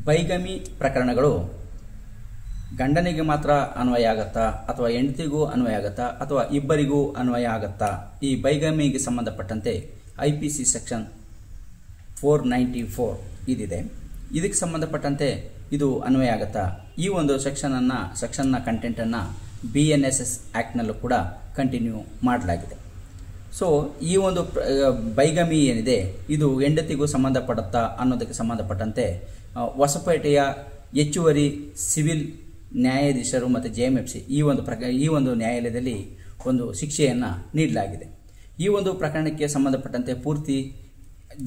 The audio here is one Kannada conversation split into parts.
ಬೈಗಮಿ ಪ್ರಕರಣಗಳು ಗಂಡನಿಗೆ ಮಾತ್ರ ಅನ್ವಯ ಆಗತ್ತಾ ಅಥವಾ ಹೆಂಡತಿಗೂ ಅನ್ವಯ ಆಗತ್ತಾ ಅಥವಾ ಇಬ್ಬರಿಗೂ ಅನ್ವಯ ಆಗತ್ತಾ? ಈ ಬೈಗಮಿಗೆ ಸಂಬಂಧಪಟ್ಟಂತೆ IPC ಸೆಕ್ಷನ್ 494 ಇದಿದೆ. ಇದಕ್ಕೆ ಸಂಬಂಧಪಟ್ಟಂತೆ ಇದು ಅನ್ವಯ ಆಗತ್ತಾ? ಈ ಒಂದು ಸೆಕ್ಷನ್ನ ಕಂಟೆಂಟನ್ನು BNSS ಆ್ಯಕ್ಟ್ನಲ್ಲೂ ಕೂಡ ಕಂಟಿನ್ಯೂ ಮಾಡಲಾಗಿದೆ. ಸೊ ಈ ಒಂದು ಬೈಗಮಿ ಏನಿದೆ ಇದು ಹೆಂಡತಿಗೂ ಸಂಬಂಧಪಡುತ್ತಾ ಅನ್ನೋದಕ್ಕೆ ಸಂಬಂಧಪಟ್ಟಂತೆ ಹೊಸಪೇಟೆಯ ಹೆಚ್ಚುವರಿ ಸಿವಿಲ್ ನ್ಯಾಯಾಧೀಶರು ಮತ್ತು JMFC ಈ ಒಂದು ನ್ಯಾಯಾಲಯದಲ್ಲಿ ಒಂದು ಶಿಕ್ಷೆಯನ್ನು ನೀಡಲಾಗಿದೆ. ಈ ಒಂದು ಪ್ರಕರಣಕ್ಕೆ ಸಂಬಂಧಪಟ್ಟಂತೆ ಪೂರ್ತಿ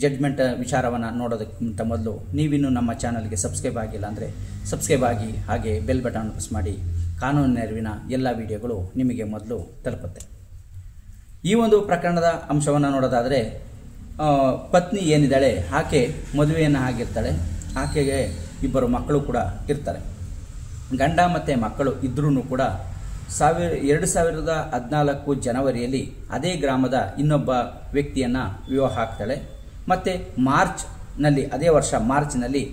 ಜಡ್ಜ್ಮೆಂಟ್ ವಿಚಾರವನ್ನು ನೋಡೋದಕ್ಕಿಂತ ಮೊದಲು ನೀವಿನ್ನೂ ನಮ್ಮ ಚಾನಲ್ಗೆ ಸಬ್ಸ್ಕ್ರೈಬ್ ಆಗಿಲ್ಲ ಅಂದರೆ ಸಬ್ಸ್ಕ್ರೈಬ್ ಆಗಿ, ಹಾಗೆ ಬೆಲ್ ಬಟನ್ ಪ್ರೆಸ್ ಮಾಡಿ. ಕಾನೂನು ನೆರವಿನ ಎಲ್ಲ ವಿಡಿಯೋಗಳು ನಿಮಗೆ ಮೊದಲು ತಲುಪುತ್ತೆ. ಈ ಒಂದು ಪ್ರಕರಣದ ಅಂಶವನ್ನು ನೋಡೋದಾದರೆ, ಪತ್ನಿ ಏನಿದ್ದಾಳೆ ಆಕೆ ಮದುವೆಯನ್ನು ಆಗಿರ್ತಾಳೆ. ಆಕೆಗೆ ಇಬ್ಬರು ಮಕ್ಕಳು ಕೂಡ ಇರ್ತಾರೆ. ಗಂಡ ಮತ್ತು ಮಕ್ಕಳು ಇದ್ರೂ ಕೂಡ 2014 ಜನವರಿಯಲ್ಲಿ ಅದೇ ಗ್ರಾಮದ ಇನ್ನೊಬ್ಬ ವ್ಯಕ್ತಿಯನ್ನು ವಿವಾಹ ಆಗ್ತಾಳೆ. ಮತ್ತು ಅದೇ ವರ್ಷ ಮಾರ್ಚ್ನಲ್ಲಿ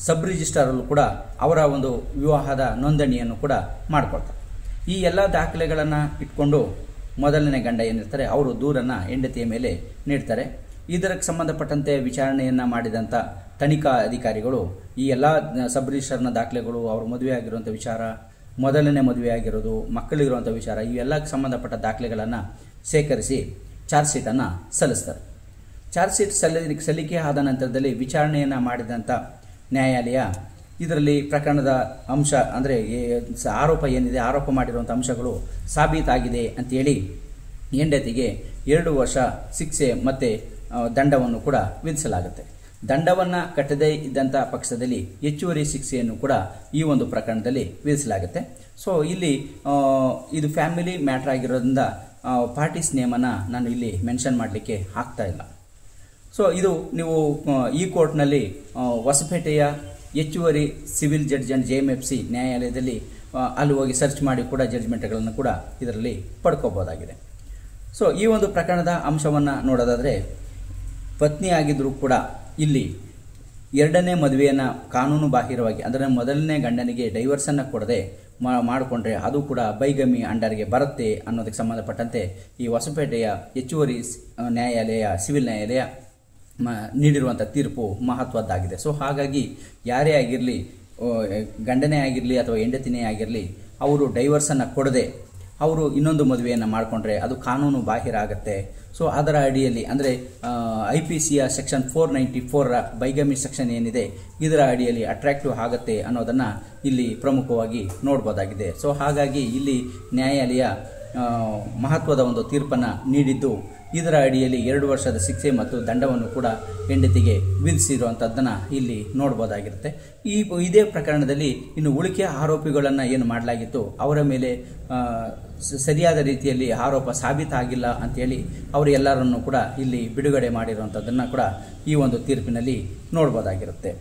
ಸಬ್ ರಿಜಿಸ್ಟ್ರಾರಲ್ಲೂ ಕೂಡ ಅವರ ಒಂದು ವಿವಾಹದ ನೋಂದಣಿಯನ್ನು ಕೂಡ ಮಾಡಿಕೊಳ್ತಾರೆ. ಈ ಎಲ್ಲ ದಾಖಲೆಗಳನ್ನು ಇಟ್ಕೊಂಡು ಮೊದಲನೇ ಗಂಡ ಏನಿರ್ತಾರೆ ಅವರು ದೂರನ್ನು ಹೆಂಡತಿಯ ಮೇಲೆ ನೀಡ್ತಾರೆ. ಇದಕ್ಕೆ ಸಂಬಂಧಪಟ್ಟಂತೆ ವಿಚಾರಣೆಯನ್ನು ಮಾಡಿದಂಥ ತನಿಖಾ ಅಧಿಕಾರಿಗಳು ಈ ಎಲ್ಲ ಸಬ್ ರಿಜಿಸ್ಟರ್ನ ದಾಖಲೆಗಳು, ಅವರು ಮದುವೆ ಆಗಿರುವಂಥ ವಿಚಾರ, ಮೊದಲನೇ ಮದುವೆ ಆಗಿರೋದು, ಮಕ್ಕಳಿರುವಂಥ ವಿಚಾರ, ಇವೆಲ್ಲಕ್ಕೆ ಸಂಬಂಧಪಟ್ಟ ದಾಖಲೆಗಳನ್ನು ಸೇಕರಿಸಿ ಚಾರ್ಜ್ ಶೀಟನ್ನು ಸಲ್ಲಿಸ್ತಾರೆ. ಚಾರ್ಜ್ ಶೀಟ್ ಸಲ್ಲಿಕೆ ಆದ ನಂತರದಲ್ಲಿ ವಿಚಾರಣೆಯನ್ನು ಮಾಡಿದಂಥ ನ್ಯಾಯಾಲಯ ಇದರಲ್ಲಿ ಪ್ರಕರಣದ ಅಂಶ ಅಂದರೆ ಆರೋಪ ಏನಿದೆ, ಆರೋಪ ಮಾಡಿರುವಂಥ ಅಂಶಗಳು ಸಾಬೀತಾಗಿದೆ ಅಂತೇಳಿ ಹೆಂಡತಿಗೆ 2 ವರ್ಷ ಶಿಕ್ಷೆ ಮತ್ತು ದಂಡವನ್ನು ಕೂಡ ವಿಧಿಸಲಾಗುತ್ತೆ. ದಂಡವನ್ನು ಕಟ್ಟದೇ ಇದ್ದಂಥ ಪಕ್ಷದಲ್ಲಿ ಹೆಚ್ಚುವರಿ ಶಿಕ್ಷೆಯನ್ನು ಕೂಡ ಈ ಒಂದು ಪ್ರಕರಣದಲ್ಲಿ ವಿಧಿಸಲಾಗುತ್ತೆ. ಸೊ ಇಲ್ಲಿ ಇದು ಫ್ಯಾಮಿಲಿ ಮ್ಯಾಟ್ರ್ ಆಗಿರೋದ್ರಿಂದ ಪಾರ್ಟೀಸ್ ನೇಮನ್ನು ನಾನು ಇಲ್ಲಿ ಮೆನ್ಷನ್ ಮಾಡಲಿಕ್ಕೆ ಆಗ್ತಾ ಇಲ್ಲ. ಸೊ ಇದು ನೀವು ಈ ಕೋರ್ಟ್ನಲ್ಲಿ ಹೊಸಪೇಟೆಯ ಹೆಚ್ಚುವರಿ ಸಿವಿಲ್ ಜಡ್ಜ್ ಅಂಡ್ JMFC ನ್ಯಾಯಾಲಯದಲ್ಲಿ ಅಲ್ಲಿ ಹೋಗಿ ಸರ್ಚ್ ಮಾಡಿ ಕೂಡ ಜಡ್ಜ್ಮೆಂಟ್ಗಳನ್ನು ಕೂಡ ಇದರಲ್ಲಿ ಪಡ್ಕೋಬೋದಾಗಿದೆ. ಸೊ ಈ ಒಂದು ಪ್ರಕರಣದ ಅಂಶವನ್ನು ನೋಡೋದಾದರೆ, ಪತ್ನಿ ಆಗಿದ್ದರೂ ಕೂಡ ಇಲ್ಲಿ ಎರಡನೇ ಮದುವೆಯನ್ನು ಕಾನೂನು ಬಾಹಿರವಾಗಿ ಅಂದರೆ ಮೊದಲನೇ ಗಂಡನಿಗೆ ಡೈವರ್ಸನ್ನು ಕೊಡದೆ ಮಾಡಿಕೊಂಡ್ರೆ ಅದು ಕೂಡ ಬೈಗಮಿ ಅಂಡರ್ಗೆ ಬರುತ್ತೆ ಅನ್ನೋದಕ್ಕೆ ಸಂಬಂಧಪಟ್ಟಂತೆ ಈ ಹೊಸಪೇಟೆಯ ಹೆಚ್ಚುವರಿ ನ್ಯಾಯಾಲಯ, ಸಿವಿಲ್ ನ್ಯಾಯಾಲಯ ನೀಡಿರುವಂಥ ತೀರ್ಪು ಮಹತ್ವದ್ದಾಗಿದೆ. ಸೊ ಹಾಗಾಗಿ ಯಾರೇ ಆಗಿರಲಿ, ಗಂಡನೇ ಆಗಿರಲಿ ಅಥವಾ ಹೆಂಡತಿನೇ ಆಗಿರಲಿ, ಅವರು ಡೈವರ್ಸನ್ನು ಕೊಡದೆ ಅವರು ಇನ್ನೊಂದು ಮದುವೆಯನ್ನು ಮಾಡಿಕೊಂಡ್ರೆ ಅದು ಕಾನೂನು ಬಾಹಿರ ಆಗುತ್ತೆ. ಸೊ ಅದರ ಅಡಿಯಲ್ಲಿ ಅಂದರೆ IPCಯ ಸೆಕ್ಷನ್ 494ರ ಬೈಗಮಿ ಸೆಕ್ಷನ್ ಏನಿದೆ ಇದರ ಅಡಿಯಲ್ಲಿ ಅಟ್ರಾಕ್ಟಿವ್ ಆಗುತ್ತೆ ಅನ್ನೋದನ್ನು ಇಲ್ಲಿ ಪ್ರಮುಖವಾಗಿ ನೋಡ್ಬೋದಾಗಿದೆ. ಸೊ ಹಾಗಾಗಿ ಇಲ್ಲಿ ನ್ಯಾಯಾಲಯ ಮಹತ್ವದ ಒಂದು ತೀರ್ಪನ್ನು ನೀಡಿದ್ದು ಇದರ ಅಡಿಯಲ್ಲಿ 2 ವರ್ಷದ ಶಿಕ್ಷೆ ಮತ್ತು ದಂಡವನ್ನು ಕೂಡ ಹೆಂಡತಿಗೆ ವಿಧಿಸಿರುವಂಥದ್ದನ್ನು ಇಲ್ಲಿ ನೋಡ್ಬೋದಾಗಿರುತ್ತೆ. ಇದೇ ಪ್ರಕರಣದಲ್ಲಿ ಇನ್ನು ಉಳಿಕೆ ಆರೋಪಿಗಳನ್ನು ಏನು ಮಾಡಲಾಗಿತ್ತು ಅವರ ಮೇಲೆ ಸರಿಯಾದ ರೀತಿಯಲ್ಲಿ ಆರೋಪ ಸಾಬೀತಾಗಿಲ್ಲ ಅಂತೇಳಿ ಅವರೆಲ್ಲರನ್ನು ಕೂಡ ಇಲ್ಲಿ ಬಿಡುಗಡೆ ಮಾಡಿರುವಂಥದ್ದನ್ನು ಕೂಡ ಈ ಒಂದು ತೀರ್ಪಿನಲ್ಲಿ ನೋಡ್ಬೋದಾಗಿರುತ್ತೆ.